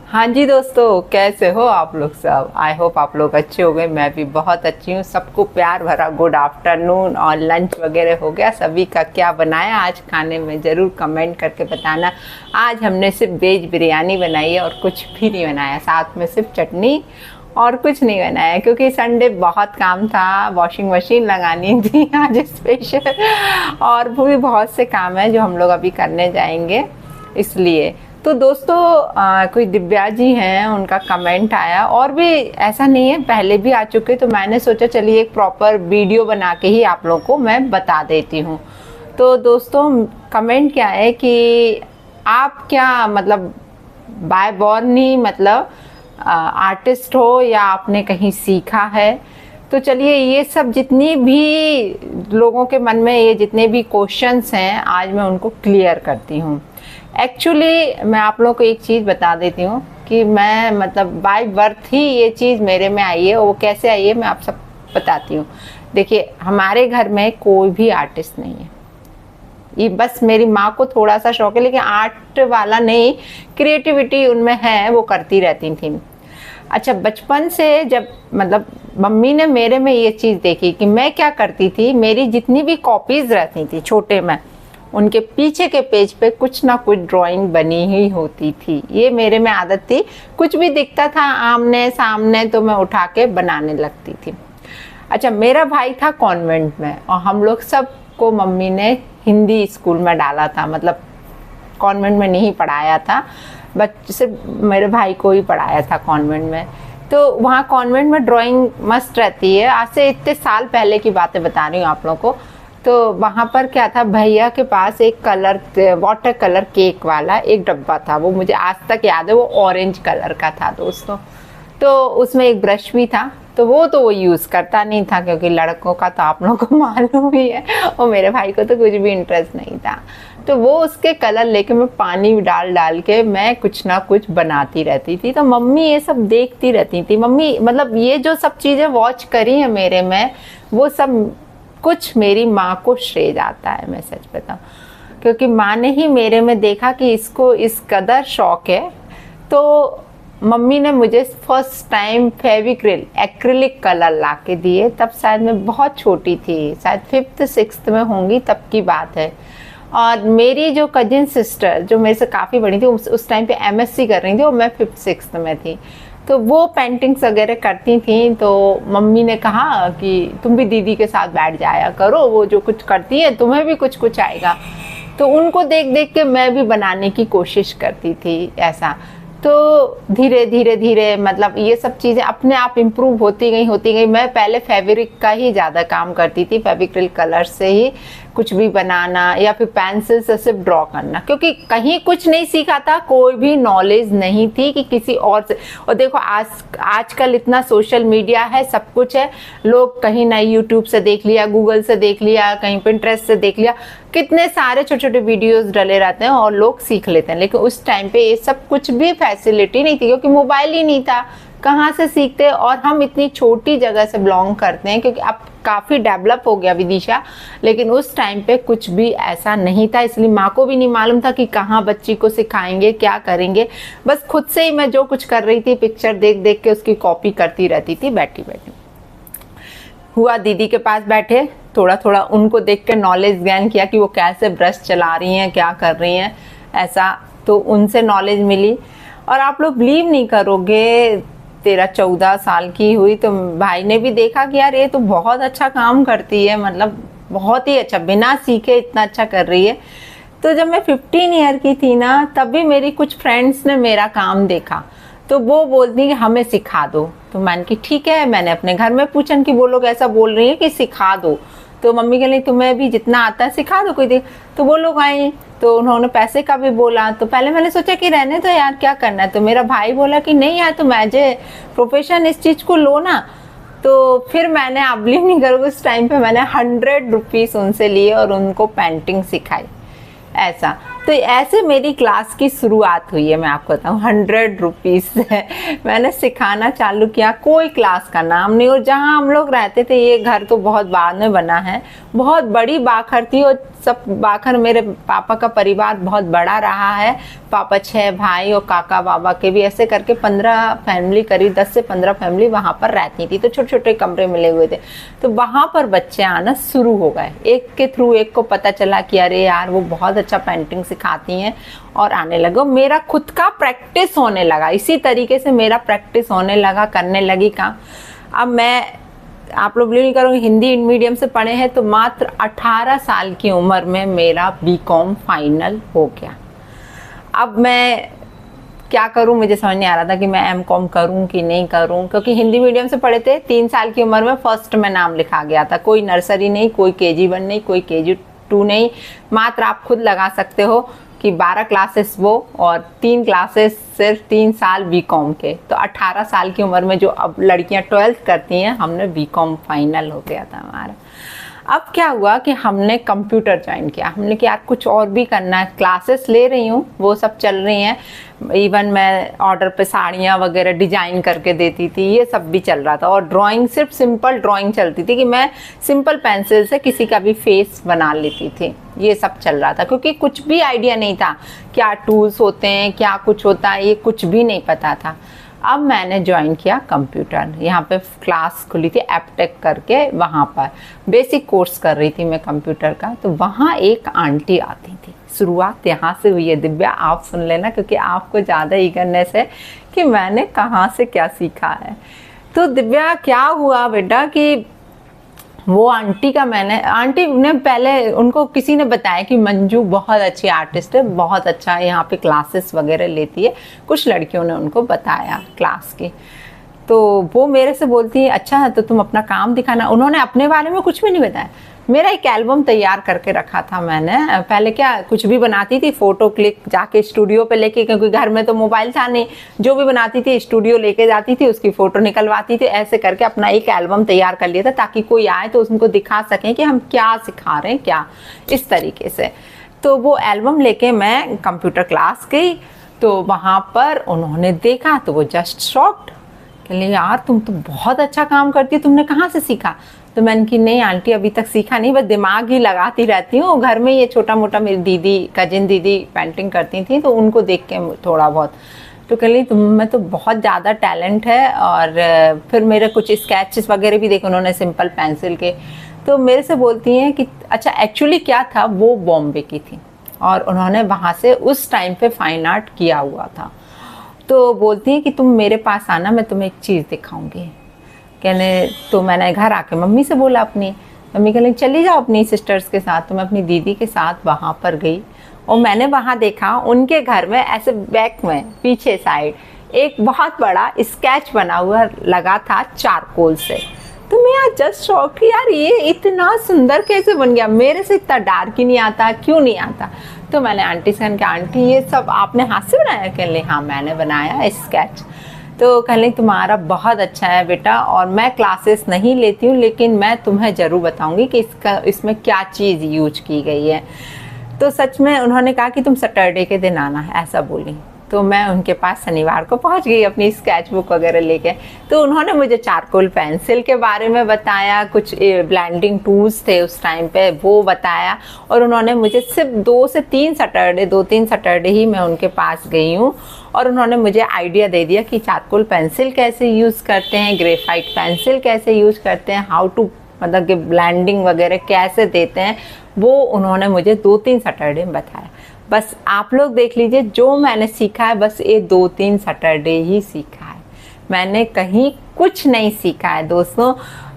हाँ जी दोस्तों, कैसे हो आप लोग सब। आई होप आप लोग अच्छे हो गए। मैं भी बहुत अच्छी हूँ। सबको प्यार भरा गुड आफ्टरनून और लंच वगैरह हो गया सभी का। क्या बनाया आज खाने में ज़रूर कमेंट करके बताना। आज हमने सिर्फ वेज बिरयानी बनाई है और कुछ भी नहीं बनाया, साथ में सिर्फ चटनी और कुछ नहीं बनाया क्योंकि संडे बहुत काम था। वॉशिंग मशीन लगानी थी आज स्पेशल, और वो भी बहुत से काम है जो हम लोग अभी करने जाएंगे इसलिए। तो दोस्तों कोई दिव्या जी हैं, उनका कमेंट आया और भी ऐसा नहीं है, पहले भी आ चुके, तो मैंने सोचा चलिए एक प्रॉपर वीडियो बना के ही आप लोगों को मैं बता देती हूँ। तो दोस्तों कमेंट क्या है कि आप क्या मतलब बाय बॉर्न ही मतलब आर्टिस्ट हो या आपने कहीं सीखा है। तो चलिए ये सब जितनी भी लोगों के मन में ये जितने भी क्वेश्चंस हैं आज मैं उनको क्लियर करती हूँ। एक्चुअली मैं आप लोगों को एक चीज़ बता देती हूँ कि मैं मतलब बाय बर्थ ही ये चीज़ मेरे में आई है, और वो कैसे आई है मैं आप सब बताती हूँ। देखिए हमारे घर में कोई भी आर्टिस्ट नहीं है, ये बस मेरी माँ को थोड़ा सा शौक है, लेकिन आर्ट वाला नहीं, क्रिएटिविटी उनमें है, वो करती रहती थी। अच्छा बचपन से जब मतलब मम्मी ने मेरे में ये चीज़ देखी कि मैं क्या करती थी, मेरी जितनी भी कॉपीज़ रहती थी छोटे में, उनके पीछे के पेज पे कुछ ना कुछ ड्राइंग बनी ही होती थी। ये मेरे में आदत थी, कुछ भी दिखता था आमने सामने तो मैं उठा के बनाने लगती थी। अच्छा मेरा भाई था कॉन्वेंट में और हम लोग सबको मम्मी ने हिंदी स्कूल में डाला था, मतलब कॉन्वेंट में नहीं पढ़ाया था, बस सिर्फ मेरे भाई को ही पढ़ाया था कॉन्वेंट में। तो वहाँ कॉन्वेंट में ड्राइंग मस्ट रहती है, आज से इतने साल पहले की बातें बता रही हूँ आप लोगों को। तो वहाँ पर क्या था, भैया के पास एक कलर वाटर कलर केक वाला एक डब्बा था, वो मुझे आज तक याद है, वो ऑरेंज कलर का था दोस्तों। तो उसमें एक ब्रश भी था, तो वो यूज़ करता नहीं था क्योंकि लड़कों का तो आप लोगों को मालूम ही है, और मेरे भाई को तो कुछ भी इंटरेस्ट नहीं था। तो वो उसके कलर लेके मैं पानी डाल डाल के मैं कुछ ना कुछ बनाती रहती थी। तो मम्मी ये सब देखती रहती थी। मम्मी मतलब ये जो सब चीज़ें वॉच करी है मेरे में, वो सब कुछ मेरी माँ को श्रेय जाता है, मैं सच बताऊँ, क्योंकि माँ ने ही मेरे में देखा कि इसको इस कदर शौक है। तो मम्मी ने मुझे first time Fevicryl acrylic colour ला के दिए, तब शायद मैं बहुत छोटी थी, शायद 5th 6th में होंगी तब की बात है। और मेरी जो कजिन सिस्टर जो मेरे से काफ़ी बड़ी थी, उस टाइम पे MSc कर रही थी और मैं 5th 6th में थी, तो वो पेंटिंग्स वगैरह करती थी। तो मम्मी ने कहा कि तुम भी दीदी के साथ बैठ जाया करो, वो जो कुछ करती है तुम्हें भी कुछ कुछ आएगा। तो उनको देख देख के मैं भी बनाने की कोशिश करती थी ऐसा। तो धीरे धीरे धीरे मतलब ये सब चीज़ें अपने आप इम्प्रूव होती गई। मैं पहले फैब्रिक का ही ज़्यादा काम करती थी, फेविक्रिल कलर से ही कुछ भी बनाना या फिर पेंसिल से सिर्फ ड्रॉ करना, क्योंकि कहीं कुछ नहीं सीखा था, कोई भी नॉलेज नहीं थी कि किसी और से। और देखो आजकल इतना सोशल मीडिया है, सब कुछ है, लोग कहीं ना यूट्यूब से देख लिया, गूगल से देख लिया, कहीं पिंटरेस्ट से देख लिया, कितने सारे छोटे छोटे वीडियोस डले रहते हैं और लोग सीख लेते हैं। लेकिन उस टाइम पे ये सब कुछ भी फैसिलिटी नहीं थी क्योंकि मोबाइल ही नहीं था, कहाँ से सीखते। और हम इतनी छोटी जगह से बिलोंग करते हैं, क्योंकि अब काफ़ी डेवलप हो गया विदिशा, लेकिन उस टाइम पे कुछ भी ऐसा नहीं था, इसलिए माँ को भी नहीं मालूम था कि कहाँ बच्ची को सिखाएंगे, क्या करेंगे। बस खुद से ही मैं जो कुछ कर रही थी पिक्चर देख देख के उसकी कॉपी करती रहती थी बैठी बैठी। हुआ दीदी के पास बैठे, थोड़ा थोड़ा उनको देख के नॉलेज गेन किया कि वो कैसे ब्रश चला रही हैं, क्या कर रही हैं ऐसा, तो उनसे नॉलेज मिली। और आप लोग बिलीव नहीं करोगे, 13-14 साल की हुई तो भाई ने भी देखा कि यार ये तो बहुत अच्छा काम करती है, मतलब बहुत ही अच्छा, बिना सीखे इतना अच्छा कर रही है। तो जब मैं 15 ईयर की थी ना, तब भी मेरी कुछ फ्रेंड्स ने मेरा काम देखा, तो वो बोलती कि हमें सिखा दो। तो मैंने कि ठीक है, मैंने अपने घर में पूछा कि वो लोग ऐसा बोल रही है कि सिखा दो, तो मम्मी कह रही तुम्हें भी जितना आता है सिखा दो कोई देख। तो वो लोग आए, तो उन्होंने पैसे का भी बोला। तो पहले मैंने सोचा कि रहने तो यार क्या करना है, तो मेरा भाई बोला कि नहीं यार तुम एज ए प्रोफेशन इस चीज़ को लो ना। तो फिर मैंने, आप बिलीव नहीं करोगे, उस टाइम पे मैंने 100 रुपीज़ उनसे लिए और उनको पेंटिंग सिखाई ऐसा। तो ऐसे मेरी क्लास की शुरुआत हुई है, मैं आपको बताऊँ 100 रुपीज़ से मैंने सिखाना चालू किया। कोई क्लास का नाम नहीं, और जहाँ हम लोग रहते थे, ये घर तो बहुत बाद में बना है, बहुत बड़ी बाखर थी और सब बाखर मेरे पापा का परिवार बहुत बड़ा रहा है, पापा 6 भाई और काका बाबा के भी, ऐसे करके 15 फैमिली, करीब 10 से 15 फैमिली वहाँ पर रहती थी। तो छोटे छोटे कमरे मिले हुए थे, तो वहाँ पर बच्चे आना शुरू हो गए। एक के थ्रू एक को पता चला कि अरे यार वो बहुत अच्छा पेंटिंग सिखाती हैं, और आने लगे। मेरा खुद का प्रैक्टिस होने लगा, इसी तरीके से मेरा प्रैक्टिस होने लगा, करने लगी काम। अब मैं, आप लोग बिलीव नहीं करोगे, हिंदी मीडियम से पढ़े हैं, तो मात्र 18 साल की उम्र में मेरा बीकॉम फाइनल हो गया। अब मैं क्या करूं, मुझे समझ नहीं आ रहा था कि मैं एमकॉम करूं कि नहीं करूं, क्योंकि हिंदी मीडियम से पढ़े थे। 3 साल की उम्र में फर्स्ट में नाम लिखा गया था, कोई नर्सरी नहीं, कोई KG1 नहीं, कोई KG2 नहीं, मात्र आप खुद लगा सकते हो कि 12 क्लासेस वो और 3 क्लासेस सिर्फ 3 साल बीकॉम के। तो 18 साल की उम्र में जो अब लड़कियां 12th करती हैं, हमने बीकॉम फाइनल हो गया था हमारा। अब क्या हुआ कि हमने कंप्यूटर ज्वाइन किया। हमने कि यार कुछ और भी करना है, क्लासेस ले रही हूँ, वो सब चल रही हैं, इवन मैं ऑर्डर पे साड़ियाँ वगैरह डिजाइन करके देती थी, ये सब भी चल रहा था। और ड्राइंग, सिर्फ सिंपल ड्राइंग चलती थी कि मैं सिंपल पेंसिल से किसी का भी फेस बना लेती थी, ये सब चल रहा था। क्योंकि कुछ भी आइडिया नहीं था, क्या टूल्स होते हैं, क्या कुछ होता है, ये कुछ भी नहीं पता था। अब मैंने ज्वाइन किया कंप्यूटर, यहाँ पे क्लास खुली थी एपटेक करके, वहाँ पर बेसिक कोर्स कर रही थी मैं कंप्यूटर का। तो वहाँ एक आंटी आती थी, शुरुआत यहाँ से हुई है। दिव्या आप सुन लेना, क्योंकि आपको ज़्यादा ईगरनेस है कि मैंने कहाँ से क्या सीखा है। तो दिव्या क्या हुआ बेटा कि वो आंटी ने पहले उनको किसी ने बताया कि मंजू बहुत अच्छी आर्टिस्ट है, बहुत अच्छा यहाँ पे क्लासेस वगैरह लेती है, कुछ लड़कियों ने उनको बताया क्लास की। तो वो मेरे से बोलती है अच्छा है तो तुम अपना काम दिखाना। उन्होंने अपने बारे में कुछ भी नहीं बताया। मेरा एक एल्बम तैयार करके रखा था मैंने, पहले क्या कुछ भी बनाती थी फोटो क्लिक जाके स्टूडियो पे लेके, क्योंकि घर में तो मोबाइल था नहीं, जो भी बनाती थी स्टूडियो लेके जाती थी, उसकी फोटो निकलवाती थी, ऐसे करके अपना एक एल्बम तैयार कर लिया था, ताकि कोई आए तो उनको दिखा सकें कि हम क्या सिखा रहे हैं, क्या, इस तरीके से। तो वो एल्बम लेके मैं कंप्यूटर क्लास गई, तो वहाँ पर उन्होंने देखा तो वो जस्ट शॉक्ड, कहले यार तुम तो बहुत अच्छा काम करती हो, तुमने कहाँ से सीखा? तो मैंने कि नहीं आंटी अभी तक सीखा नहीं, बस दिमाग ही लगाती रहती हूँ, घर में ये छोटा मोटा, मेरी दीदी, कजिन दीदी पेंटिंग करती थी तो उनको देख के थोड़ा बहुत। तो कह ली तुम में तो बहुत ज़्यादा टैलेंट है। और फिर मेरे कुछ स्केचेस वगैरह भी देखे उन्होंने सिंपल पेंसिल के। तो मेरे से बोलती हैं कि अच्छा एक्चुअली क्या था, वो बॉम्बे की थी और उन्होंने वहाँ से उस टाइम पे फाइन आर्ट किया हुआ था। तो बोलती हैं कि तुम मेरे पास आना, मैं तुम्हें एक चीज़ दिखाऊंगी। कहने तो मैंने घर आके मम्मी से बोला अपनी, मम्मी कहने चली जाओ अपनी सिस्टर्स के साथ। तो मैं अपनी दीदी के साथ वहाँ पर गई और मैंने वहाँ देखा उनके घर में ऐसे बैक में पीछे साइड एक बहुत बड़ा स्केच बना हुआ लगा था चारकोल से। तो मैं यार जस्ट शॉक कि यार ये इतना सुंदर कैसे बन गया, मेरे से इतना डार्क ही नहीं आता, क्यों नहीं आता? तो मैंने आंटी से कहा आंटी ये सब आपने हाथ से बनाया? कह ले हाँ मैंने बनाया स्केच। तो कह ले तुम्हारा बहुत अच्छा है बेटा, और मैं क्लासेस नहीं लेती हूँ लेकिन मैं तुम्हें ज़रूर बताऊँगी कि इसमें क्या चीज़ यूज की गई है। तो सच में उन्होंने कहा कि तुम सैटरडे के दिन आना, ऐसा बोली। तो मैं उनके पास शनिवार को पहुंच गई अपनी स्केच बुक वगैरह लेके। तो उन्होंने मुझे चारकोल पेंसिल के बारे में बताया, कुछ ब्लेंडिंग टूल्स थे उस टाइम पे वो बताया, और उन्होंने मुझे सिर्फ 2-3 सैटरडे ही मैं उनके पास गई हूँ और उन्होंने मुझे आइडिया दे दिया कि चारकोल पेंसिल कैसे यूज़ करते हैं, ग्रेफाइट पेंसिल कैसे यूज़ करते हैं, हाउ टू मतलब कि ब्लेंडिंग वगैरह कैसे देते हैं, वो उन्होंने मुझे 2-3 सैटरडे में बताया। बस आप लोग देख लीजिए जो मैंने सीखा है बस ये 2-3 सैटरडे ही सीखा है, मैंने कहीं कुछ नहीं सीखा है दोस्तों,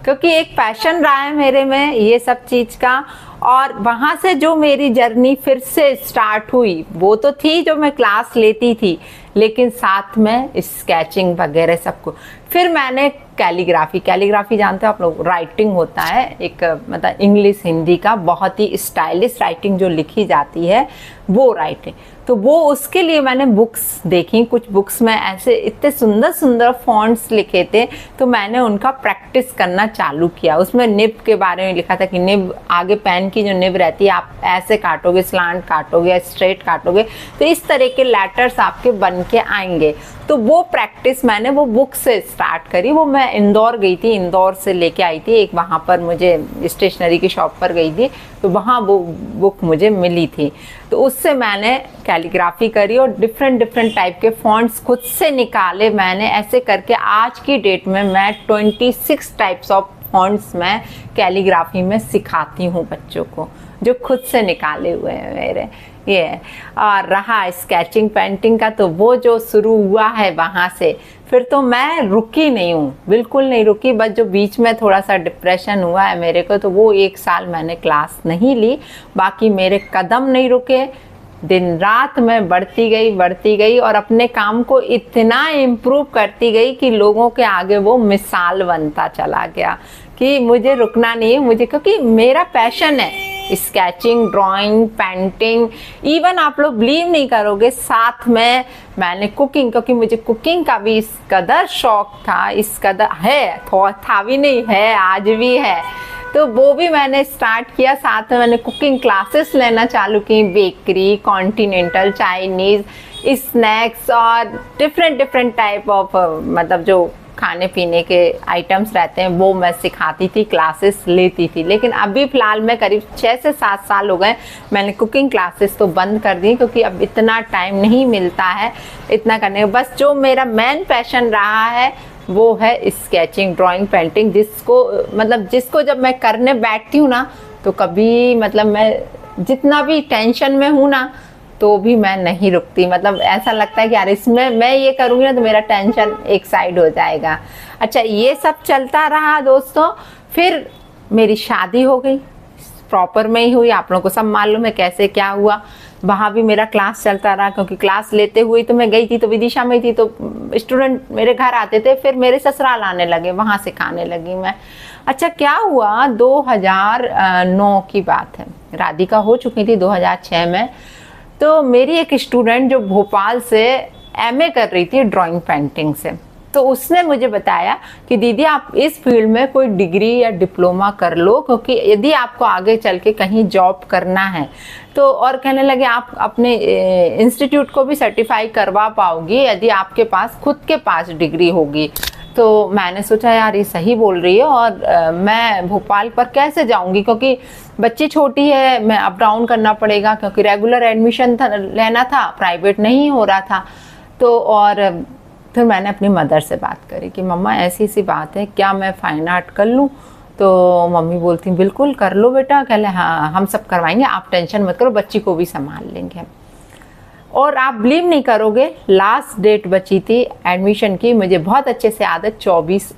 क्योंकि एक पैशन रहा है मेरे में ये सब चीज़ का। और वहाँ से जो मेरी जर्नी फिर से स्टार्ट हुई वो तो थी जो मैं क्लास लेती थी, लेकिन साथ में स्केचिंग वगैरह सबको। फिर मैंने कैलीग्राफी जानते हो आप लोग, राइटिंग होता है एक मतलब इंग्लिश हिंदी का बहुत ही स्टाइलिश राइटिंग जो लिखी जाती है वो राइटिंग। तो वो उसके लिए मैंने बुक्स देखी, कुछ बुक्स में ऐसे इतने सुंदर सुंदर फॉन्ट्स लिखे थे, तो मैंने उनका प्रैक्टिस करना चालू किया। उसमें निब के बारे में लिखा था कि निब आगे पेन की जो निब रहती है आप ऐसे काटोगे, स्लांट काटोगे, स्ट्रेट काटोगे तो इस तरह के लेटर्स आपके बन बन के आएंगे। तो वो प्रैक्टिस मैंने वो बुक से स्टार्ट करी। वो मैं इंदौर गई थी, इंदौर से लेके आई थी एक, वहाँ पर मुझे स्टेशनरी की शॉप पर गई थी तो वहाँ वो बुक मुझे मिली थी। तो उससे मैंने कैलीग्राफी करी और डिफरेंट टाइप के फॉन्ट्स खुद से निकाले मैंने। ऐसे करके आज की डेट में मैं 26 टाइप्स ऑफ फॉन्ट्स में कैलीग्राफी में सिखाती हूँ बच्चों को, जो खुद से निकाले हुए हैं मेरे ये। और रहा स्केचिंग पेंटिंग का, तो वो जो शुरू हुआ है वहाँ से फिर तो मैं रुकी नहीं हूँ, बिल्कुल नहीं रुकी। बस जो बीच में थोड़ा सा डिप्रेशन हुआ है मेरे को, तो वो 1 साल मैंने क्लास नहीं ली। बाकी मेरे कदम नहीं रुके, दिन रात मैं बढ़ती गई और अपने काम को इतना इम्प्रूव करती गई कि लोगों के आगे वो मिसाल बनता चला गया कि मुझे रुकना नहीं है मुझे, क्योंकि मेरा पैशन है स्केचिंग, ड्राइंग, पेंटिंग। इवन आप लोग बिलीव नहीं करोगे, साथ में मैंने कुकिंग, क्योंकि मुझे कुकिंग का भी इस कदर शौक था, इस कदर है, था भी नहीं है, आज भी है। तो वो भी मैंने स्टार्ट किया। साथ में मैंने कुकिंग क्लासेस लेना चालू की, बेकरी, कॉन्टिनेंटल, चाइनीज़, स्नैक्स और डिफरेंट टाइप ऑफ मतलब जो खाने पीने के आइटम्स रहते हैं वो मैं सिखाती थी, क्लासेस लेती थी। लेकिन अभी फ़िलहाल में करीब 6 से 7 साल हो गए मैंने कुकिंग क्लासेस तो बंद कर दी, क्योंकि अब इतना टाइम नहीं मिलता है इतना करने का। बस जो मेरा मेन पैशन रहा है वो है स्केचिंग, ड्राइंग, पेंटिंग, जिसको जब मैं करने बैठती हूँ ना तो कभी मतलब मैं जितना भी टेंशन में हूँ ना तो भी मैं नहीं रुकती। मतलब ऐसा लगता है कि यार इसमें मैं ये करूँगी ना तो मेरा टेंशन एक साइड हो जाएगा। अच्छा, ये सब चलता रहा दोस्तों। फिर मेरी शादी हो गई, प्रॉपर में ही हुई, आप लोगों को सब मालूम है कैसे क्या हुआ। वहाँ भी मेरा क्लास चलता रहा, क्योंकि क्लास लेते हुए तो मैं गई थी तो विदिशा में थी, तो स्टूडेंट मेरे घर आते थे, फिर मेरे ससुराल आने लगे, वहाँ सिखाने लगी मैं। अच्छा, क्या हुआ 2009 की बात है, राधिका हो चुकी थी 2006 में। तो मेरी एक स्टूडेंट जो भोपाल से एमए कर रही थी ड्राइंग पेंटिंग से, तो उसने मुझे बताया कि दीदी आप इस फील्ड में कोई डिग्री या डिप्लोमा कर लो, क्योंकि यदि आपको आगे चल के कहीं जॉब करना है तो, और कहने लगे आप अपने इंस्टीट्यूट को भी सर्टिफाई करवा पाओगी यदि आपके पास खुद के पास डिग्री होगी। तो मैंने सोचा यार ये सही बोल रही है, और मैं भोपाल पर कैसे जाऊंगी, क्योंकि बच्ची छोटी है, मैं अप डाउन करना पड़ेगा, क्योंकि रेगुलर एडमिशन लेना था, प्राइवेट नहीं हो रहा था। तो और फिर मैंने अपनी मदर से बात करी कि मम्मा ऐसी सी बात है, क्या मैं फाइन आर्ट कर लूँ? तो मम्मी बोलती बिल्कुल कर लो बेटा। कहले हाँ हम सब करवाएंगे, आप टेंशन मत करो, बच्ची को भी संभाल लेंगे। और आप बिलीव नहीं करोगे, लास्ट डेट बची थी एडमिशन की, मुझे बहुत अच्छे से याद है, 24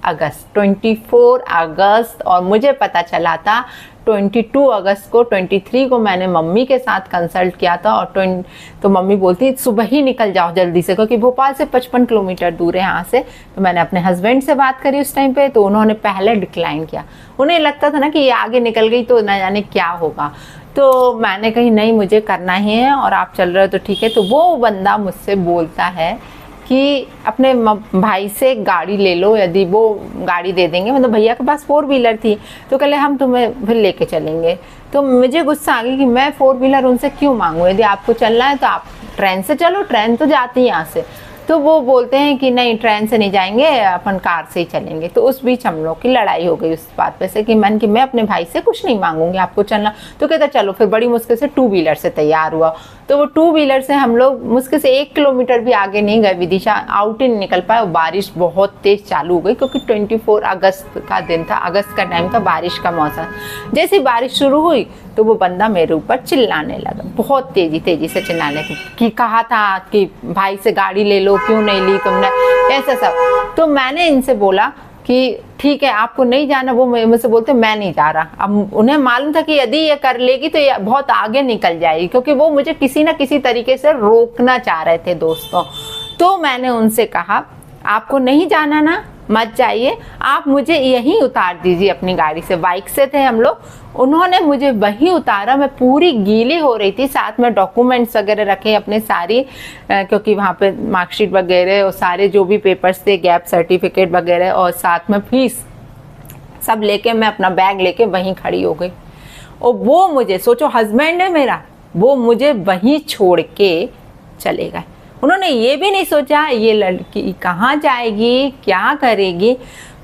अगस्त, और मुझे पता चला था 22 अगस्त को, 23 को मैंने मम्मी के साथ कंसल्ट किया था। और तो मम्मी बोलती सुबह ही निकल जाओ जल्दी से, क्योंकि भोपाल से 55 किलोमीटर दूर है यहाँ से। तो मैंने अपने हस्बैंड से बात करी उस टाइम पे, तो उन्होंने पहले डिक्लाइन किया। उन्हें लगता था ना कि ये आगे निकल गई तो न जाने क्या होगा। तो मैंने कही नहीं, मुझे करना ही है और आप चल रहे हो तो ठीक है। तो वो बंदा मुझसे बोलता है कि अपने भाई से गाड़ी ले लो, यदि वो गाड़ी दे देंगे, मतलब भैया के पास 4 व्हीलर थी, तो कहले हम तुम्हें फिर लेके चलेंगे। तो मुझे गुस्सा आ गया कि मैं 4 व्हीलर उनसे क्यों मांगूँ, यदि आपको चलना है तो आप ट्रेन से चलो, ट्रेन तो जाती है यहाँ से। तो वो बोलते हैं कि नहीं ट्रेन से नहीं जाएंगे, अपन कार से ही चलेंगे। तो उस बीच हम लोग की लड़ाई हो गई उस बात पे से कि मैं अपने भाई से कुछ नहीं मांगूंगी, आपको चलना। तो कहता चलो, फिर बड़ी मुश्किल से 2 व्हीलर से तैयार हुआ। तो वो 2 व्हीलर से हम लोग मुश्किल से 1 किलोमीटर भी आगे नहीं गए, विदिशा आउट ही नहीं निकल पाए। बारिश बहुत तेज चालू हो गई, क्योंकि 24 अगस्त का दिन था, अगस्त का टाइम था, बारिश का मौसम। जैसे बारिश शुरू हुई तो वो बंदा मेरे ऊपर चिल्लाने लगा, बहुत तेजी से चिल्लाने कि कहा था कि भाई से गाड़ी ले लो, क्यों नहीं ली तुमने, ऐसा सब। तो मैंने इनसे बोला कि ठीक है आपको नहीं जाना। वो मुझसे बोलते मैं नहीं जा रहा। अब उन्हें मालूम था कि यदि ये कर लेगी तो ये बहुत आगे निकल जाएगी, क्योंकि वो मुझे किसी ना किसी तरीके से रोकना चाह रहे थे दोस्तों। तो मैंने उनसे कहा आपको नहीं जाना ना, मत जाइए, आप मुझे यहीं उतार दीजिए अपनी गाड़ी से। बाइक से थे हम लोग, उन्होंने मुझे वहीं उतारा। मैं पूरी गीली हो रही थी, साथ में डॉक्यूमेंट्स वगैरह रखे अपने सारी, क्योंकि वहाँ पे मार्कशीट वगैरह और सारे जो भी पेपर्स थे, गैप सर्टिफिकेट वगैरह, और साथ में फीस सब लेके मैं अपना बैग लेके वहीं खड़ी हो गई। और वो मुझे, सोचो हस्बैंड है मेरा, वो मुझे वहीं छोड़ के चले गए। उन्होंने ये भी नहीं सोचा ये लड़की कहाँ जाएगी, क्या करेगी।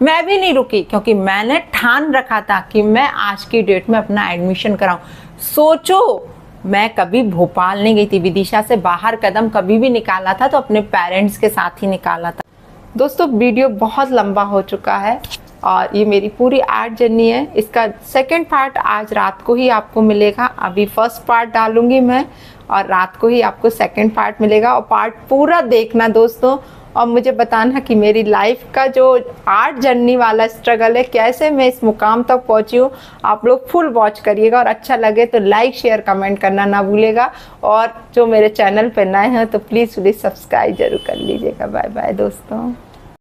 मैं भी नहीं रुकी, क्योंकि मैंने ठान रखा था कि मैं आज की डेट में अपना एडमिशन कराऊं। सोचो, मैं कभी भोपाल नहीं गई थी, विदिशा से बाहर कदम कभी भी निकाला था तो अपने पेरेंट्स के साथ ही निकाला था। दोस्तों, वीडियो बहुत लंबा हो चुका है और ये मेरी पूरी आर्ट जर्नी है। इसका सेकंड पार्ट आज रात को ही आपको मिलेगा। अभी फर्स्ट पार्ट डालूंगी मैं और रात को ही आपको सेकंड पार्ट मिलेगा, और पार्ट पूरा देखना दोस्तों, और मुझे बताना कि मेरी लाइफ का जो आर्ट जर्नी वाला स्ट्रगल है, कैसे मैं इस मुकाम तक पहुंची हूँ। आप लोग फुल वॉच करिएगा और अच्छा लगे तो लाइक शेयर कमेंट करना ना भूलेगा, और जो मेरे चैनल पर नए हैं तो प्लीज़ सब्सक्राइब जरूर कर लीजिएगा। बाय बाय दोस्तों।